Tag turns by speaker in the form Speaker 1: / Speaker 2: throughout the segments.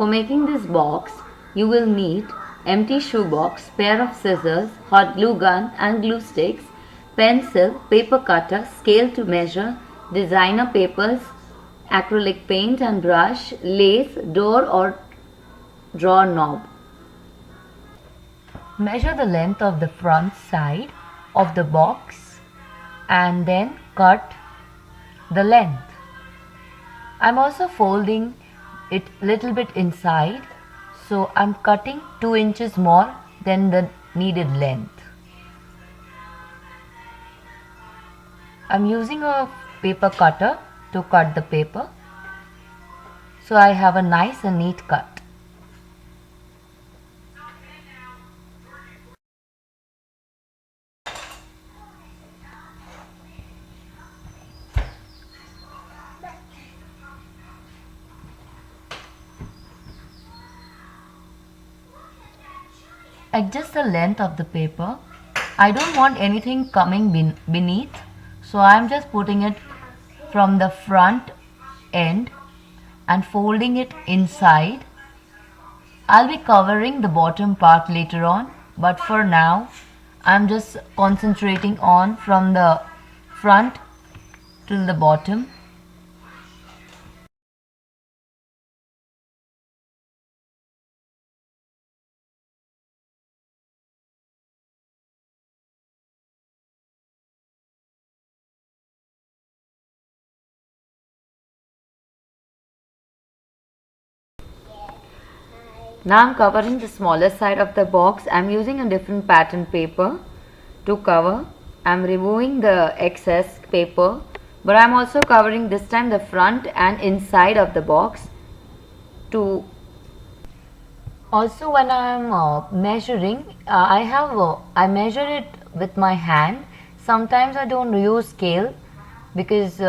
Speaker 1: For making this box, you will need empty shoebox, pair of scissors, hot glue gun and glue sticks, pencil, paper cutter, scale to measure, designer papers, acrylic paint and brush, lace, door or drawer knob. Measure the length of the front side of the box and then cut the length. I'm also folding it little bit inside, so I'm cutting 2 inches more than the needed length. I'm using a paper cutter to cut the paper, so I have a nice and neat cut. Adjust the length of the paper. I don't want anything coming beneath, so I'm just putting it from the front end and folding it inside. I'll be covering the bottom part later on, but for now I'm just concentrating on from the front till the bottom. Now I'm covering the smaller side of the box. I'm using a different pattern paper to cover. I'm removing the excess paper, but I'm also covering this time the front and inside of the box. Also, when I'm measuring, I measure it with my hand. Sometimes I don't use scale because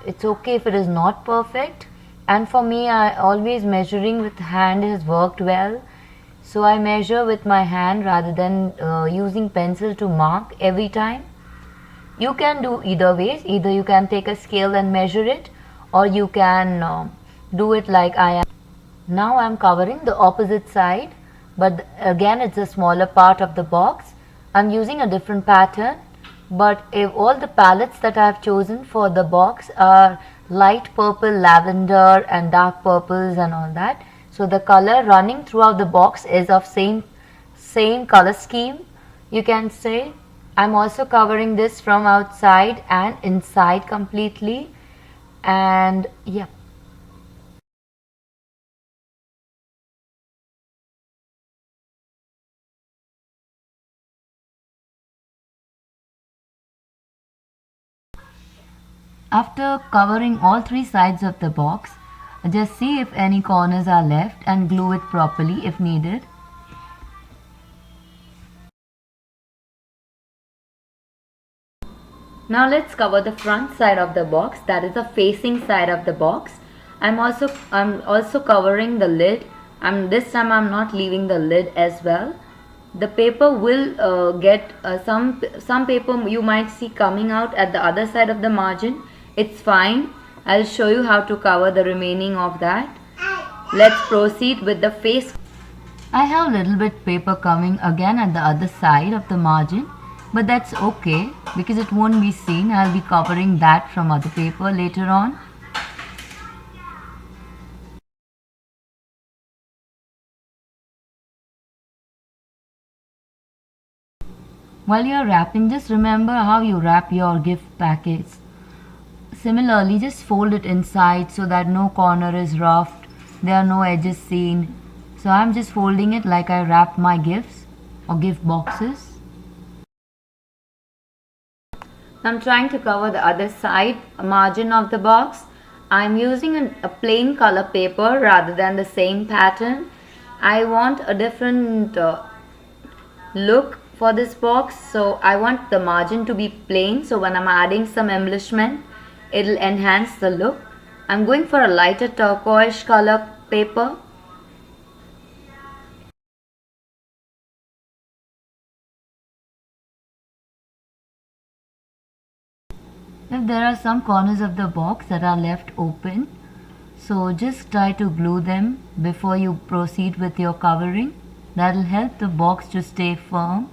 Speaker 1: it's okay if it is not perfect. And for me, I always measuring with hand has worked well. So I measure with my hand rather than using pencil to mark every time. You can do either ways. Either you can take a scale and measure it, or you can do it like I am. Now I am covering the opposite side, but again it's a smaller part of the box. I am using a different pattern, but if all the palettes that I have chosen for the box are light purple, lavender and dark purples and all that. So the color running throughout the box is of same color scheme, you can say. I am also covering this from outside and inside completely, and yeah. After covering all 3 sides of the box, just see if any corners are left and glue it properly if needed. Now let's cover the front side of the box, that is the facing side of the box. I'm also covering the lid. This time I'm not leaving the lid as well. The paper will get some paper you might see coming out at the other side of the margin. It's fine. I'll show you how to cover the remaining of that. Let's proceed with the face. I have little bit paper coming again at the other side of the margin, but that's okay because it won't be seen. I'll be covering that from other paper later on. While you're wrapping, just remember how you wrap your gift package. Similarly, just fold it inside so that no corner is roughed, there are no edges seen. So I'm just folding it like I wrap my gifts or gift boxes. I'm trying to cover the other side margin of the box. I'm using a plain color paper rather than the same pattern. I want a different look for this box, so I want the margin to be plain, so when I'm adding some embellishment it'll enhance the look. I'm going for a lighter turquoise color paper. If there are some corners of the box that are left open, So just try to glue them before you proceed with your covering. That will help the box to stay firm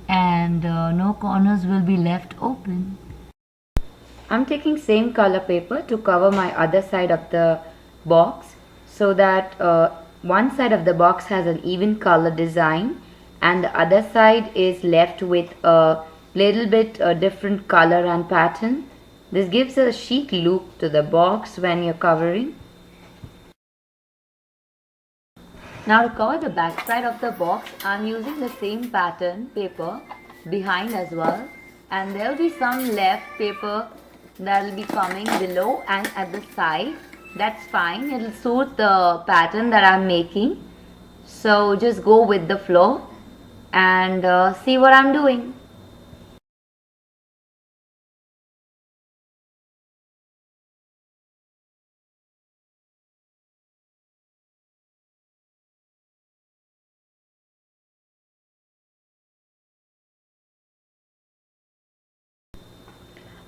Speaker 1: and no corners will be left open. I'm taking same color paper to cover my other side of the box so that one side of the box has an even color design and the other side is left with a little bit different color and pattern. This gives a chic look to the box when you're covering. Now to cover the back side of the box, I'm using the same pattern paper behind as well, and there will be some left paper that will be coming below and at the side. That's fine, it will suit the pattern that I'm making. So just go with the flow and see what I'm doing.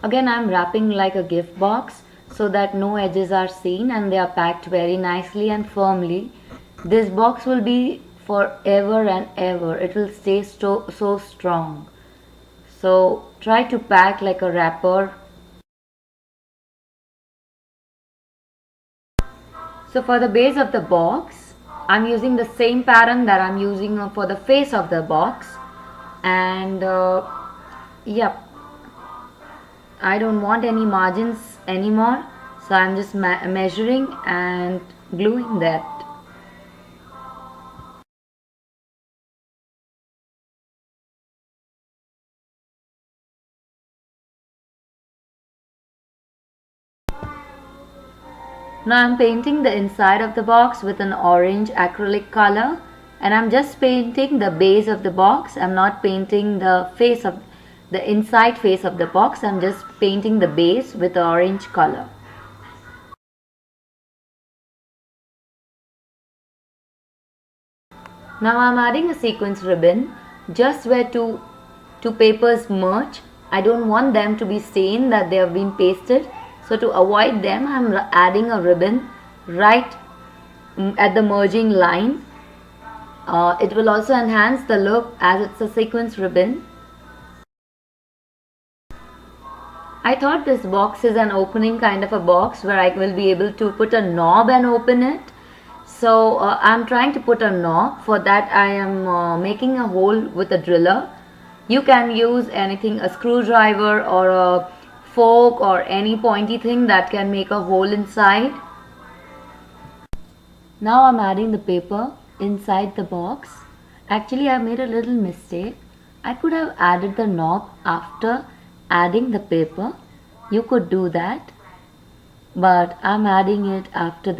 Speaker 1: Again, I'm wrapping like a gift box so that no edges are seen and they are packed very nicely and firmly. This box will be forever and ever. It will stay so strong. So try to pack like a wrapper. So for the base of the box, I'm using the same pattern that I'm using for the face of the box. And yep, I don't want any margins anymore, so I'm just measuring and gluing that. Now I'm painting the inside of the box with an orange acrylic color, and I'm just painting the base of the box. I'm not painting the face of the inside face of the box. I'm just painting the base with the orange color. Now I'm adding a sequence ribbon just where two papers merge. I don't want them to be seen that they have been pasted. So to avoid them, I'm adding a ribbon right at the merging line. It will also enhance the look as it's a sequence ribbon. I thought this box is an opening kind of a box where I will be able to put a knob and open it. So I'm trying to put a knob. For that I am making a hole with a driller. You can use anything, a screwdriver or a fork or any pointy thing that can make a hole inside. Now I'm adding the paper inside the box. Actually I made a little mistake. I could have added the knob after adding the paper. You could do that, but I'm adding it after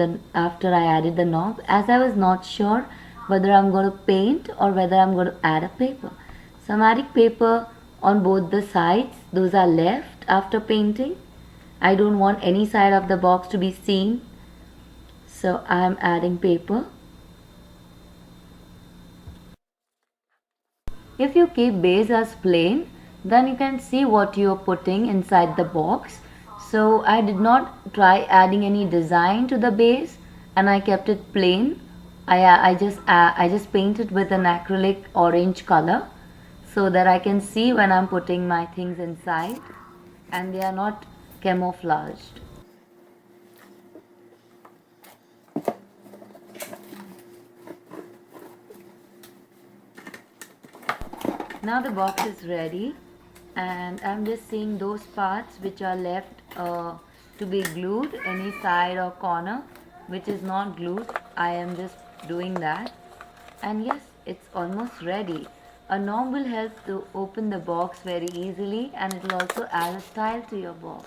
Speaker 1: I added the knob, as I was not sure whether I'm going to paint or whether I'm going to add a paper. So I'm adding paper on both the sides. Those are left after painting. I don't want any side of the box to be seen, so I'm adding paper. If you keep base as plain, then you can see what you are putting inside the box. So I did not try adding any design to the base and I kept it plain. I just painted with an acrylic orange color so that I can see when I'm putting my things inside and they are not camouflaged. Now the box is ready and I'm just seeing those parts which are left to be glued, any side or corner which is not glued. I am just doing that, and yes, it's almost ready. A knob will help to open the box very easily and it will also add a style to your box.